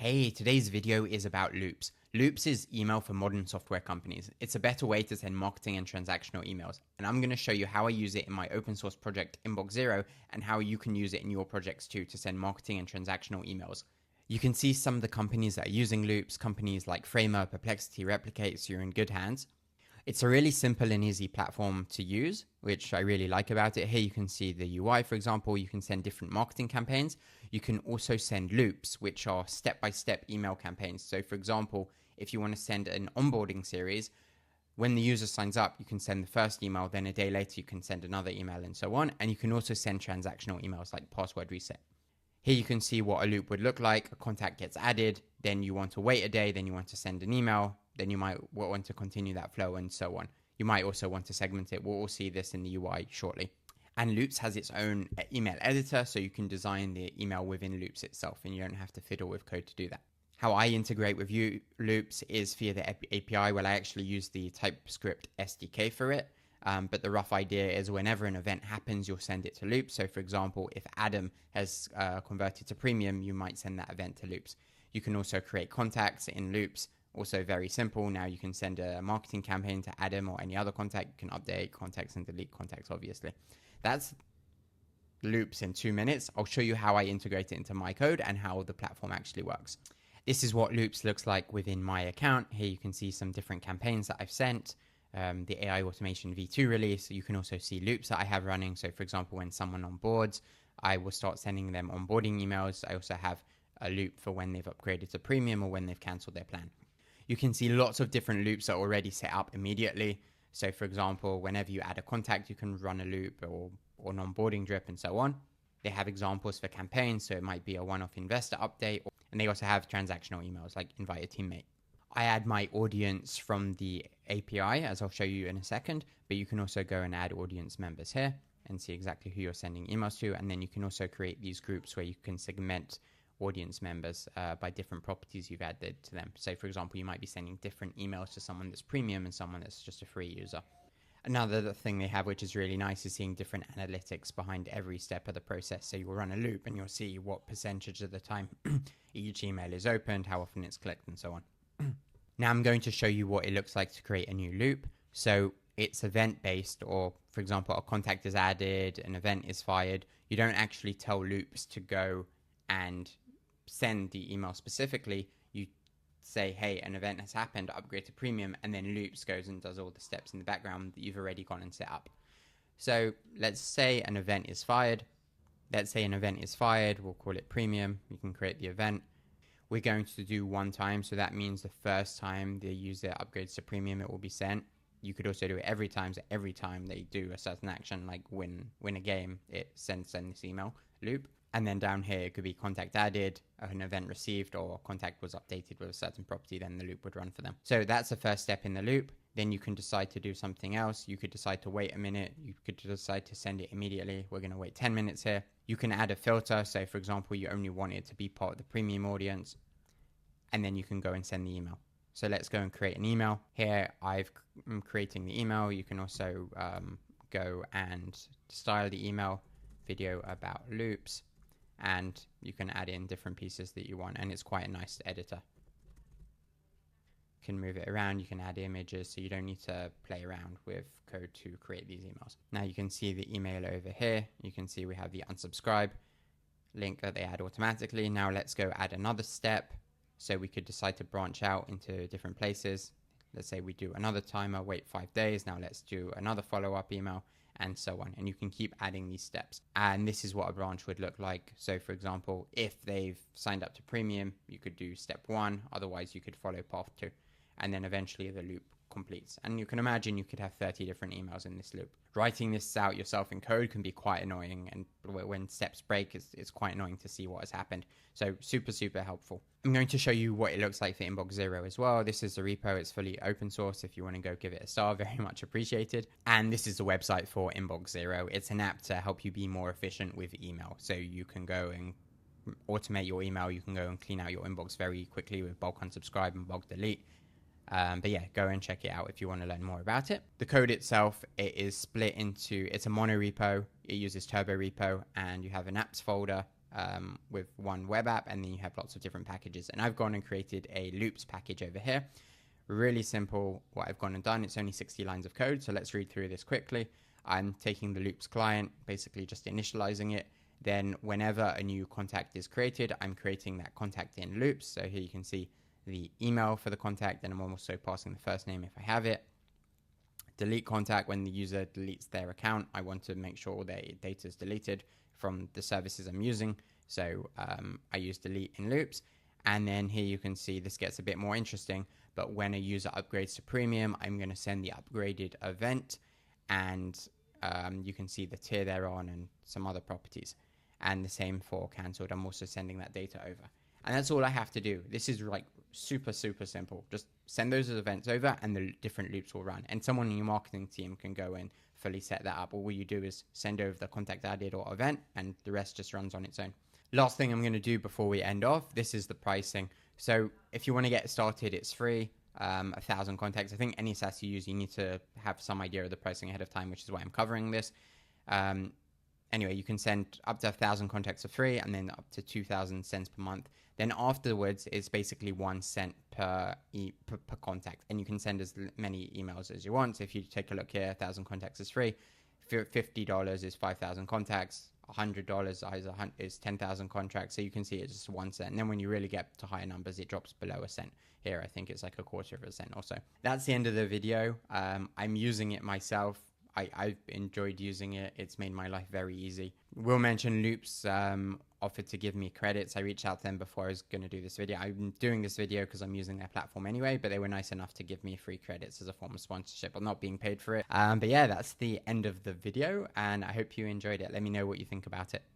Hey, today's video is about Loops. Loops is email for modern software companies. It's a better way to send marketing and transactional emails, and I'm going to show you how I use it in my open source project Inbox Zero and how you can use it in your projects too to send marketing and transactional emails. You can see some of the companies that are using Loops, companies like Framer, Perplexity, Replicate, so you're in good hands. It's a really simple and easy platform to use, which I really like about it. Here you can see the UI, for example. You can send different marketing campaigns. You can also send loops, which are step-by-step email campaigns. So for example, if you want to send an onboarding series, when the user signs up, you can send the first email, then a day later you can send another email and so on. And you can also send transactional emails like password reset. Here you can see what a loop would look like. A contact gets added, then you want to wait a day, then you want to send an email, then you might want to continue that flow and so on. You might also want to segment it. We'll all see this in the UI shortly. And Loops has its own email editor, so you can design the email within Loops itself, and you don't have to fiddle with code to do that. How I integrate with Loops is via the API, where I actually use the TypeScript SDK for it. But the rough idea is whenever an event happens, you'll send it to Loops. So for example, if Adam has converted to Premium, you might send that event to Loops. You can also create contacts in Loops. Also very simple. Now you can send a marketing campaign to Adam or any other contact. You can update contacts and delete contacts, obviously. That's Loops in 2 minutes. I'll show you how I integrate it into my code and how the platform actually works. This is what Loops looks like within my account. Here you can see some different campaigns that I've sent. The AI Automation V2 release. You can also see loops that I have running. So for example, when someone onboards, I will start sending them onboarding emails. I also have a loop for when they've upgraded to Premium or when they've canceled their plan. You can see lots of different loops that are already set up immediately. So for example, whenever you add a contact, you can run a loop or an onboarding drip and so on. They have examples for campaigns. So it might be a one-off investor update. And they also have transactional emails like invite a teammate. I add my audience from the API, as I'll show you in a second, but you can also go and add audience members here and see exactly who you're sending emails to. And then you can also create these groups where you can segment audience members by different properties you've added to them. So for example, you might be sending different emails to someone that's premium and someone that's just a free user. Another thing they have, which is really nice, is seeing different analytics behind every step of the process. So you'll run a loop and you'll see what percentage of the time each email is opened, how often it's clicked, and so on. Now I'm going to show you what it looks like to create a new loop. So it's event-based, or for example, a contact is added, an event is fired. You don't actually tell Loops to go and send the email specifically. You say, hey, an event has happened, upgrade to Premium, and then Loops goes and does all the steps in the background that you've already gone and set up. So let's say an event is fired. We'll call it Premium. You can create the event. We're going to do one time, so that means the first time the user upgrades to Premium, it will be sent. You could also do it every time, so every time they do a certain action, like win a game, it sends this email loop. And then down here, it could be contact added, an event received, or contact was updated with a certain property, then the loop would run for them. So that's the first step in the loop. Then you can decide to do something else. You could decide to wait a minute. You could decide to send it immediately. We're going to wait 10 minutes here. You can add a filter. So for example, you only want it to be part of the premium audience. And then you can go and send the email. So let's go and create an email. Here, I'm creating the email. You can also go and style the email, video about loops, and you can add in different pieces that you want. And it's quite a nice editor. You can move it around. You can add images, so you don't need to play around with code to create these emails. Now you can see the email over here. You can see we have the unsubscribe link that they add automatically. Now let's go add another step. So we could decide to branch out into different places. Let's say we do another timer, wait 5 days. Now let's do another follow-up email, and so on. And you can keep adding these steps. And this is what a branch would look like. So for example, if they've signed up to Premium, you could do step 1. Otherwise, you could follow path 2. And then eventually the loop completes. And you can imagine you could have 30 different emails in this loop. Writing this out yourself in code can be quite annoying, and when steps break, it's quite annoying to see what has happened. So super helpful. I'm going to show you what it looks like for Inbox Zero as well. This is the repo. It's fully open source. If you want to go give it a star, very much appreciated. And this is the website for Inbox Zero. It's an app to help you be more efficient with email. So you can go and automate your email. You can go and clean out your inbox very quickly with bulk unsubscribe and bulk delete. But yeah, go and check it out if you want to learn more about it. The code itself, it's a mono repo. It uses Turbo Repo, and you have an apps folder, with one web app, and then you have lots of different packages. And I've gone and created a loops package over here. Really simple what I've gone and done. It's only 60 lines of code, so let's read through this quickly. I'm taking the loops client, basically just initializing it. Then whenever a new contact is created, I'm creating that contact in loops. So here you can see the email for the contact, and I'm also passing the first name if I have it. Delete contact, when the user deletes their account, I want to make sure all their data is deleted from the services I'm using. So I use delete in loops. And then here you can see this gets a bit more interesting, but when a user upgrades to premium, I'm going to send the upgraded event, and you can see the tier they're on and some other properties. And the same for cancelled. I'm also sending that data over. And that's all I have to do. This is like super, super simple. Just send those events over and the different loops will run. And someone in your marketing team can go and fully set that up. All you do is send over the contact added or event, and the rest just runs on its own. Last thing I'm going to do before we end off, this is the pricing. So if you want to get started, it's free. 1,000 contacts. I think any SaaS you use, you need to have some idea of the pricing ahead of time, which is why I'm covering this. Anyway, you can send up to 1,000 contacts for free, and then up to 2,000 cents per month. Then afterwards, it's basically 1 cent per contact, and you can send as many emails as you want. So if you take a look here, 1,000 contacts is free. $50 is 5,000 contacts. $100 is 10,000 contracts. So you can see it's just 1 cent. And then when you really get to higher numbers, it drops below a cent. Here, I think it's like a quarter of a cent or so. That's the end of the video. I'm using it myself. I've enjoyed using it. It's made my life very easy. Will mention Loops offered to give me credits. I reached out to them before I was going to do this video. I'm doing this video because I'm using their platform anyway, but they were nice enough to give me free credits as a form of sponsorship. I'm not being paid for it. But yeah, that's the end of the video, and I hope you enjoyed it. Let me know what you think about it.